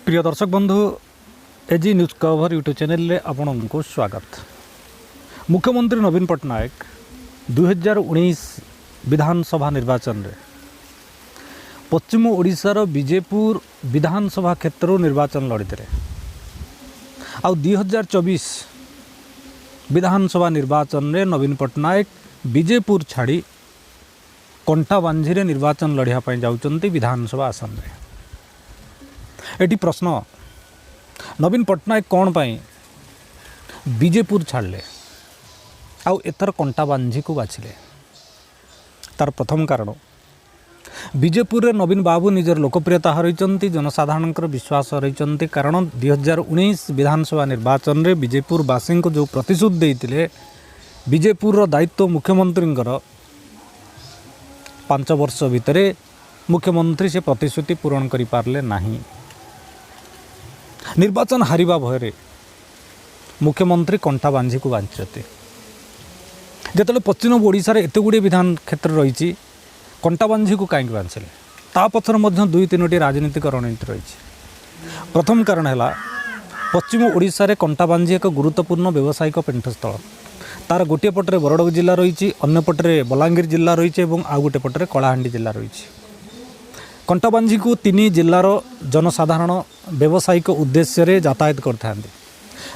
प्रिय दर्शक बंधु एजी न्यूज कवर यूट्यूब चैनल रे आपण को स्वागत। मुख्यमंत्री नवीन पट्टनायक 2019 विधानसभा निर्वाचन रे पश्चिम ओडिशार विजेपुर विधानसभा क्षेत्र निर्वाचन लड़ीते आ 2024 विधानसभा निर्वाचन रे नवीन पट्टनायक विजेपुर छाड़ी कंटाबांझी रे निर्वाचन लड़िया जाउचंती विधानसभा आसन रे। एटी प्रश्न नवीन पट्टनायक कौन पाई विजेपुर छाड़ले आउ एथर कंटाबांझी को बाछिले। तार प्रथम कारण विजेपुर रे नवीन बाबू निजर लोकप्रियता हरइचंती, जनसाधारण विश्वास हरइचंती। कारण 2019 विधानसभा निर्वाचन रे विजेपुर वासी को जो प्रतिश्रुति देइतिले विजेपुर रो दायित्व मुख्यमंत्री 5 वर्ष भितर मुख्यमंत्री से प्रतिश्रुति पूरण करि पारले नाही। निर्वाचन हारिबा भୟରେ मुख्यमंत्री कंटाबांझी को बांचते। जेतले पश्चिम ओडिशा रे एते गुडी विधान क्षेत्र रही कंटाबांझी को कहीं बांचिले ता पछर मध्य 2-3टी राजनीतिक रणनीति रही। प्रथम कारण है पश्चिम ओडिशा रे कंटाबांझी एक गुरुत्वपूर्ण व्यावसायिक पेंठस्थल। तार गोटे पटरे बरगड़ जिला रही, अन्य पटरे बलांगीर जिला रही और आउ गोटे पटरे कलाहांडी जिला रही। कंटाबांझी को 3 जिलार जनसाधारण व्यावसायिक उद्देश्य रे यातायात करते।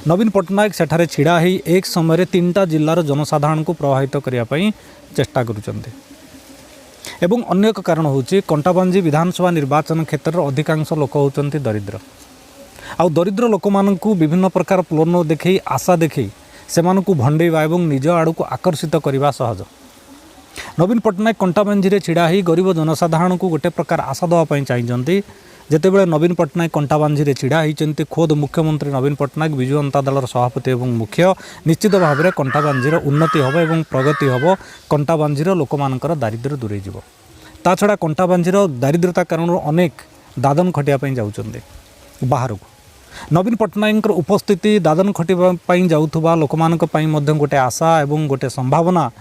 नवीन पट्टनायक सेठारे छिड़ा ही एक समय 3टा जिलार जनसाधारण को प्रभावित करने चेष्टा करुचंते। एवं अन्य एक कारण होची कंटाबांझी विधानसभा निर्वाचन क्षेत्र अधिकांश लोक होचंती दरिद्र। आउ दरिद्र लोक मानकु विभिन्न प्रकार प्लोन देखै आशा देखै सेमानकु भंडेवा एवं निज आड़ को आकर्षित करने सहज। नवीन पट्टनायक कंटाबांझी रे छिड़ा ही गरीब जनसाधारण को गोटे प्रकार आशा देवाई चाहिए। जितेबाला नवीन पट्टनायक कंटाबांझी रे छिड़ा होती खोद मुख्यमंत्री नवीन पट्टनायक विजु जनता दलर सभापति और मुख्य निश्चित भाव में कंटाबांझीर उन्नति हम और प्रगति हम। कंटाबांझीर लोक मानकर दारिद्र्य दूरे जीव। ता छड़ा कंटाबांझीर दारिद्र्यता कारण अनेक दादन खटिया जाउचंदे बाहर को। नवीन पट्टनायक उपस्थिति दादन खटिया जाउथुबा लोक मानक पई मध्य गोटे आशा और गोटे संभावना।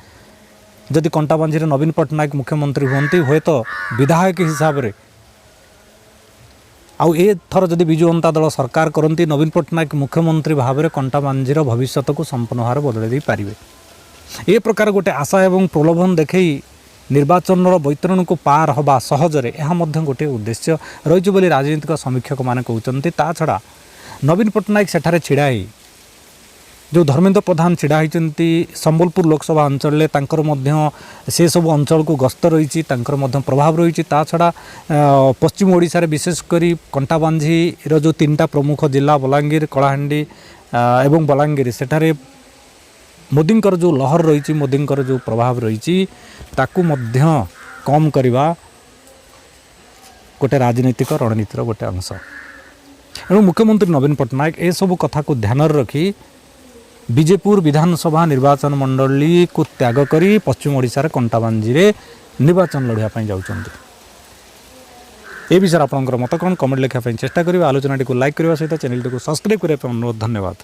जदि कंटाबांझी नवीन पट्टनायक मुख्यमंत्री हुंती हुए तो विधायक हिसाब से आउ ए थर जदि विजु जनता दल सरकार करती नवीन पट्टनायक मुख्यमंत्री भाव में कंटाबांझीर भविष्य को संपूर्ण भाव बदल दे पारे। ए प्रकार गोटे आशा एवं प्रलोभन देखै निर्वाचन बैतरण को पार हवा सहजरे यह गोटे उद्देश्य रही बोली राजनीतिक समीक्षक माने कहते। ता छड़ा नवीन पट्टनायक सेठारे छिड़ा जो धर्मेंद्र प्रधान छिड़ा होती संबलपुर लोकसभा अंचल से सब अंचल को गस्त रही प्रभाव रही। ता छड़ा पश्चिम ओडिशा रे विशेषकर कंटाबांझी जो 3टा प्रमुख जिला बलांगीर कलाहांडी एवं बलांगीर सेठारे मोदींकर जो लहर रही मोदींकर जो प्रभाव रही ताकू मध्य कम करवा गोटे राजनीतिक रणनीतिर गोटे अंश। एवं मुख्यमंत्री नवीन पट्टनायक ए सब कथा को ध्यान रखी विजेपुर विधानसभा निर्वाचन मंडली को त्याग करी पश्चिम ओडिशा रे कंटाबांझी रे निर्वाचन लड़िया जाउचंती। ए विषय आपनकर मत कौन कमेंट लिखा चेष्टा करिवे। आलोचना को लाइक करने सहित चैनल को सब्सक्राइब करने अनुरोध। धन्यवाद।